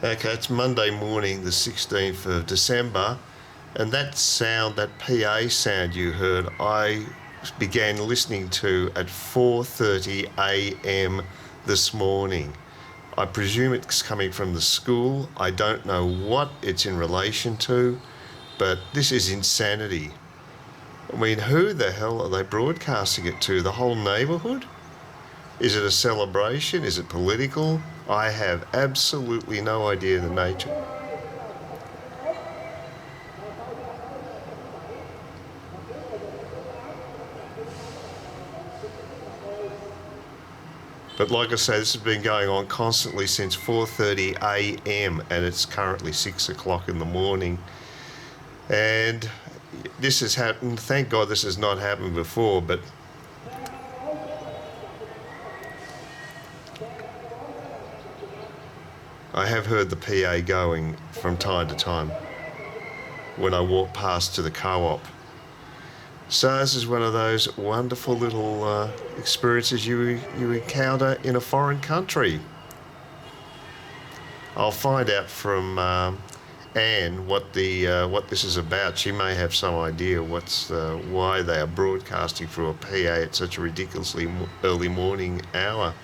Okay, it's Monday morning, the 16th of December, and that sound, that PA sound you heard, I began listening to at 4:30 a.m. this morning. I presume it's coming from the school. I don't know what it's in relation to, but this is insanity. I mean, who the hell are they broadcasting it to? The whole neighbourhood? Is it a celebration? Is it political? I have absolutely no idea the nature. But like I say, this has been going on constantly since 4:30 a.m. and it's currently 6 o'clock in the morning. And this has happened. Thank God this has not happened before, but I have heard the PA going from time to time when I walk past to the co-op. So this is one of those wonderful little experiences you encounter in a foreign country. I'll find out from Anne what this is about. She may have some idea why they are broadcasting through a PA at such a ridiculously early morning hour.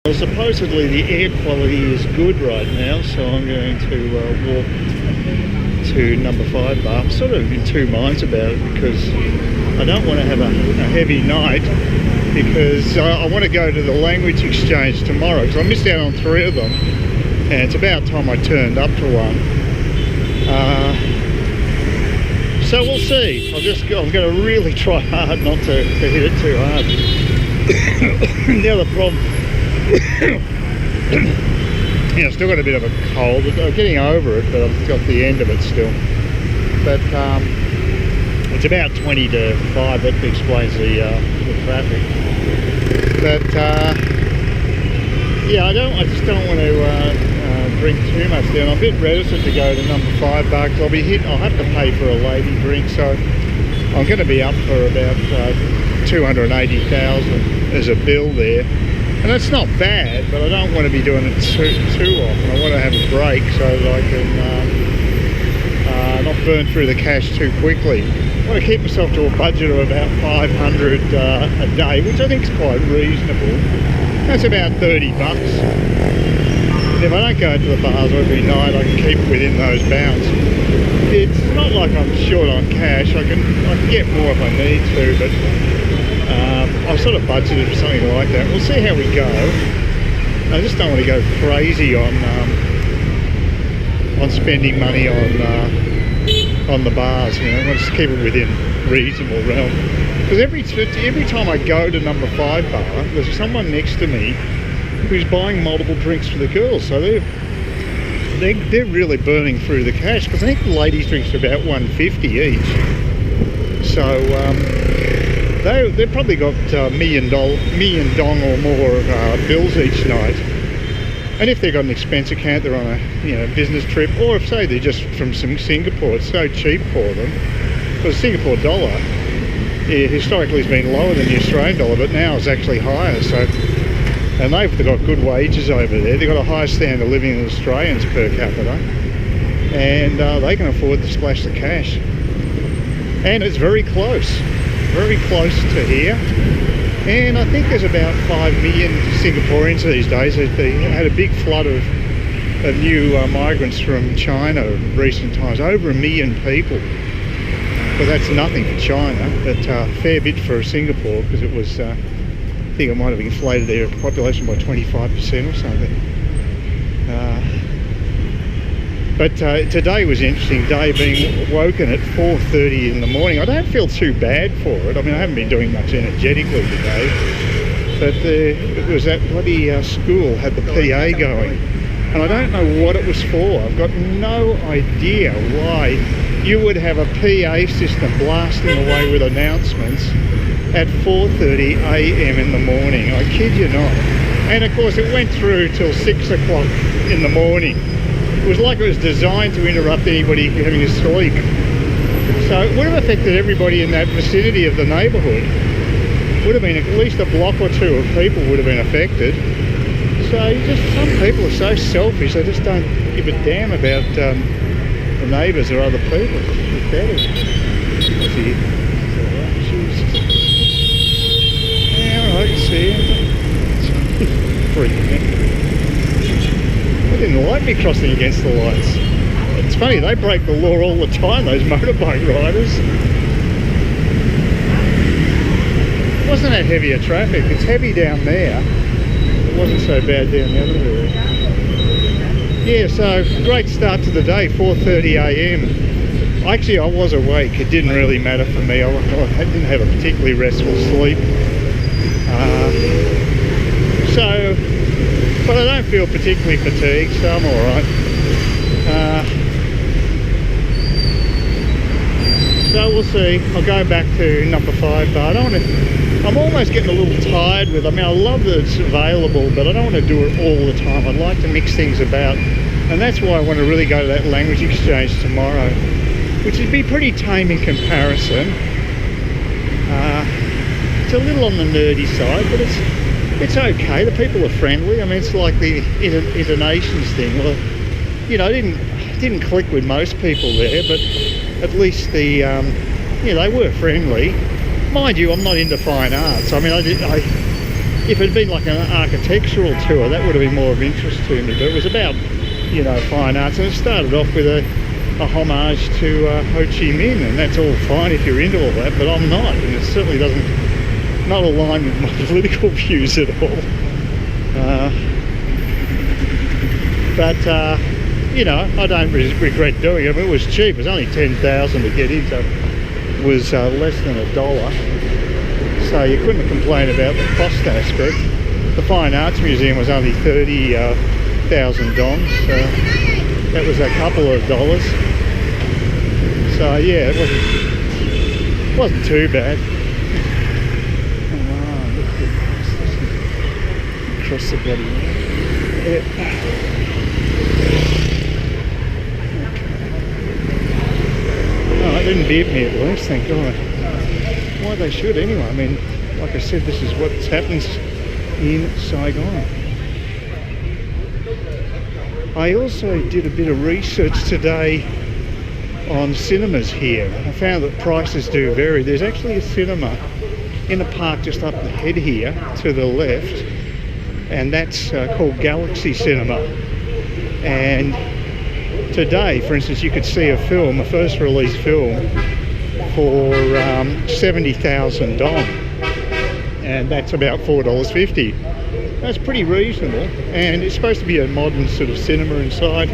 Well, supposedly the air quality is good right now, so I'm going to walk to number 5 bar. I'm sort of in two minds about it because I don't want to have a heavy night, because I want to go to the language exchange tomorrow, because I missed out on 3 of them and it's about time I turned up to one. So we'll see. I'm going to really try hard not to hit it too hard. The other problem, yeah, I've still got a bit of a cold. I'm getting over it, but I've got the end of it still. But it's about 20 to 5. That explains the traffic. But yeah, I just don't want to drink too much there. And I'm a bit reticent to go to number 5 bar because I'll have to pay for a lady drink. So I'm going to be up for about 280,000 as a bill there. And that's not bad, but I don't want to be doing it too often. I want to have a break so that I can not burn through the cash too quickly. I want to keep myself to a budget of about 500 a day, which I think is quite reasonable. That's about 30 bucks. And if I don't go to the bars every night, I can keep it within those bounds. It's not like I'm short on cash. I can get more if I need to, but I've sort of budgeted for something like that. We'll see how we go. I just don't want to go crazy on spending money on the bars. You know, I want to just keep it within reasonable realm. Because every time I go to number 5 bar, there's someone next to me who's buying multiple drinks for the girls. So they're really burning through the cash, because I think the ladies' drinks are about $150 each. So they've probably got million dong or more bills each night. And if they've got an expense account, they're on a business trip, or if say they're just from Singapore, it's so cheap for them. Because the Singapore dollar historically has been lower than the Australian dollar, but now it's actually higher. So, and they've got good wages over there. They've got a higher standard of living than Australians per capita, and they can afford to splash the cash. And it's very close to here. And I think there's about 5 million Singaporeans these days. They had a big flood of new migrants from China in recent times, over 1 million people. Well, that's nothing for China, but a fair bit for Singapore, because it was, I think it might have inflated their population by 25% or something. But today was an interesting day, being woken at 4:30 in the morning. I don't feel too bad for it. I mean, I haven't been doing much energetically today, but it was that bloody school had the PA going, and I don't know what it was for. I've got no idea why you would have a PA system blasting away with announcements at 4:30 a.m. in the morning. I kid you not. And of course it went through till 6 o'clock in the morning. It was like it was designed to interrupt anybody having a sleep. So So it would have affected everybody in that vicinity of the neighbourhood. Would have been at least a block or two of people would have been affected. So some people are so selfish, they just don't give a damn about the neighbours or other people. It's pathetic. Jesus. Yeah, all right, I can see it. Freaking out. They didn't like me crossing against the lights. It's funny, they break the law all the time, those motorbike riders. It wasn't that heavy a traffic. It's heavy down there. It wasn't so bad down the other area. Yeah, so great start to the day, 4:30 a.m. Actually, I was awake. It didn't really matter for me. I didn't have a particularly restful sleep. But I don't feel particularly fatigued, so I'm alright. So we'll see. I'll go back to number 5 bar. I'm almost getting a little tired with it. I mean, I love that it's available, but I don't want to do it all the time. I'd like to mix things about. And that's why I want to really go to that language exchange tomorrow, which would be pretty tame in comparison. It's a little on the nerdy side, but it's okay. The people are friendly. I mean, it's like the Indonesians thing. Well, you know, I didn't click with most people there, but at least they were friendly. Mind you, I'm not into fine arts. I mean, if it had been like an architectural tour, that would have been more of interest to me. But it was about, you know, fine arts, and it started off with a homage to Ho Chi Minh, and that's all fine if you're into all that. But I'm not, and it certainly not aligned with my political views at all. You know, I don't regret doing it. I mean, it was cheap. It was only 10,000 to get in, so it was less than $1. So you couldn't complain about the cost aspect. The Fine Arts Museum was only 30,000 dong, so that was a couple of dollars. So yeah, it wasn't too bad. Across the bloody road. Yeah. Oh, it didn't beep me at least, thank God. Well, they should anyway. I mean, like I said, this is what happens in Saigon. I also did a bit of research today on cinemas here. I found that prices do vary. There's actually a cinema in a park just up ahead here to the left, and that's called Galaxy Cinema. And today, for instance, you could see a first release film for 70,000 dong, and that's about $4.50. That's pretty reasonable, and it's supposed to be a modern sort of cinema inside.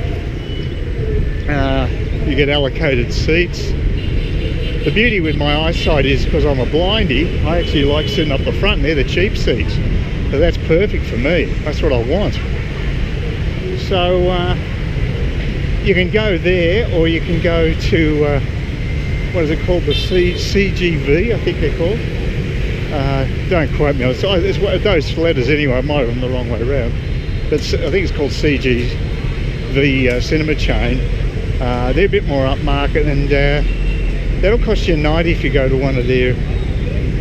You get allocated seats. The beauty with my eyesight is, because I'm a blindie, I actually like sitting up the front. They're the cheap seats, so that's perfect for me. That's what I want. So you can go there, or you can go to what is it called, the CGV, I think they're called. Don't quote me, it's those letters anyway. I might have them the wrong way around, but I think it's called CGV cinema chain. They're a bit more upmarket, and that'll cost you 90 if you go to one of their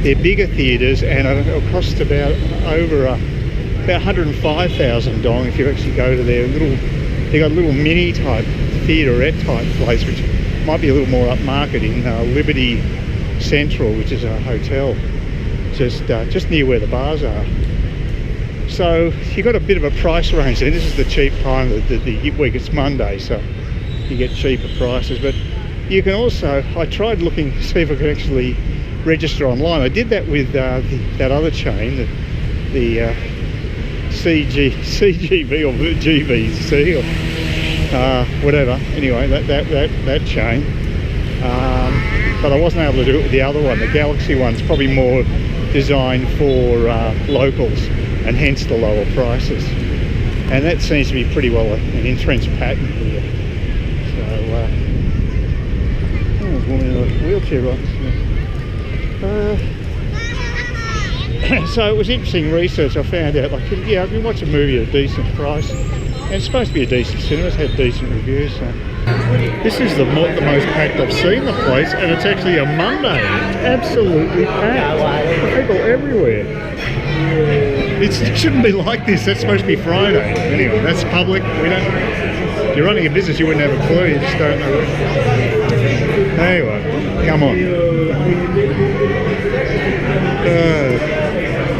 bigger theatres, and it'll cost about 105,000 dong if you actually go to their they got a little mini type theaterette type place, which might be a little more upmarket in Liberty Central, which is a hotel just near where the bars are. So you got a bit of a price range there. This is the cheap time of the week. It's Monday, so you get cheaper prices. But you can also, I tried looking to see if I could actually register online. I did that with that other chain, the CGV or GVC or whatever. Anyway, that chain. But I wasn't able to do it with the other one. The Galaxy one's probably more designed for locals, and hence the lower prices. And that seems to be pretty well an entrenched pattern here. So, there's a woman in a wheelchair right. So it was interesting research. I found out, like, yeah, I can watch a movie at a decent price, and it's supposed to be a decent cinema. It's had decent reviews. So This is the most packed I've seen the place, and it's actually a Monday. It's absolutely packed. People everywhere. It shouldn't be like this. That's supposed to be Friday. Anyway, that's public. We don't. If you're running a business, you wouldn't have a clue. You just don't know. Anyway, come on.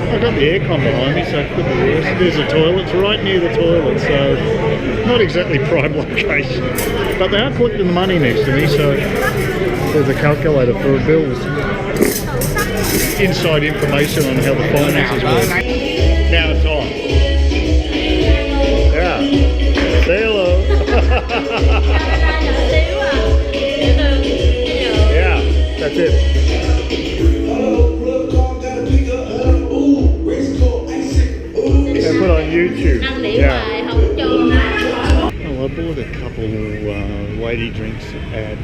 I've got the aircon behind me, so it could be worse. There's a toilet. It's right near the toilet, so not exactly prime location. But they are collecting the money next to me, so there's a calculator for bills. Inside information on how the finances work. Now it's on. Yeah. Say hello. Yeah, that's it. They put on YouTube. Yeah. Well, I bought a couple lady drinks at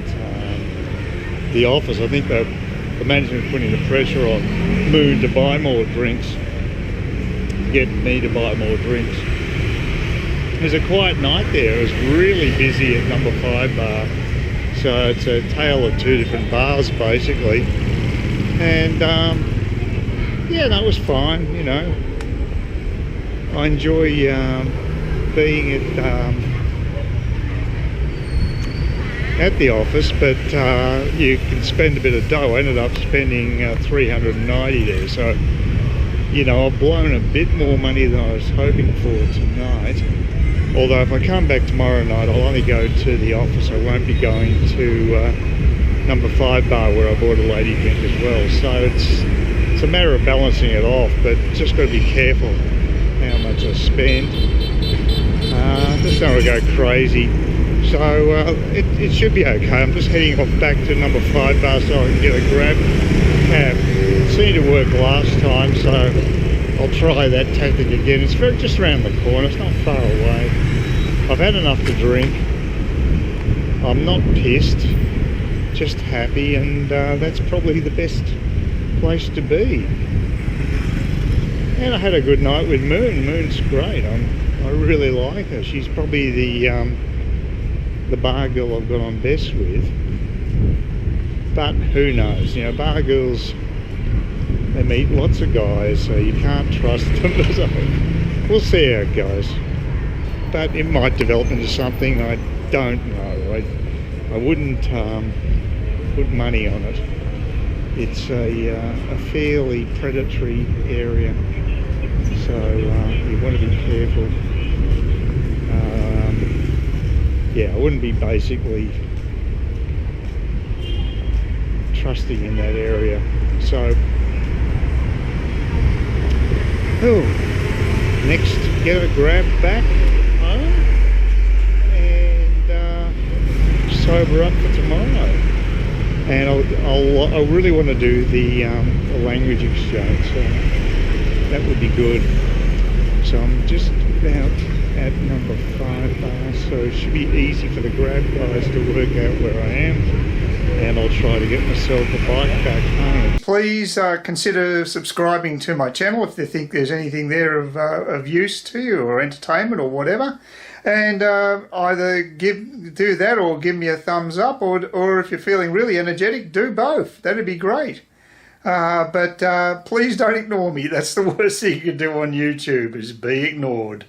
the office. I think the management's putting the pressure on Moon to buy more drinks, get me to buy more drinks. It was a quiet night there. It was really busy at number 5 bar. So it's a tale of 2 different bars basically. And yeah, that was fine, you know. I enjoy being at the office, but you can spend a bit of dough. I ended up spending $390 there, so you know, I've blown a bit more money than I was hoping for tonight. Although if I come back tomorrow night, I'll only go to the office. I won't be going to number 5 bar where I bought a lady drink as well. So it's a matter of balancing it off, but just got to be careful how much I spend. Just don't want to go crazy. So it should be okay. I'm just heading off back to number 5 bar so I can get a grab cab. It seemed to work last time, so I'll try that tactic again. It's just around the corner. It's not far away. I've had enough to drink. I'm not pissed, just happy, and that's probably the best place to be. And I had a good night with Moon. Moon's great. I really like her. She's probably the bar girl I've got on best with. But who knows? You know, bar girls, they meet lots of guys, so you can't trust them. So we'll see how it goes. But it might develop into something. I don't know. I wouldn't put money on it. It's a fairly predatory area, so you want to be careful. Yeah, I wouldn't be basically trusting in that area. So, next, get a grab back home and sober up for tomorrow. And I really want to do the language exchange, so that would be good. So I'm just about at number 5 bar, so it should be easy for the grab guys to work out where I am, and I'll try to get myself a bike back home. Please consider subscribing to my channel if you think there's anything there of use to you, or entertainment or whatever, and either do that or give me a thumbs up, or if you're feeling really energetic, do both. That'd be great. But please don't ignore me. That's the worst thing you can do on YouTube, is be ignored.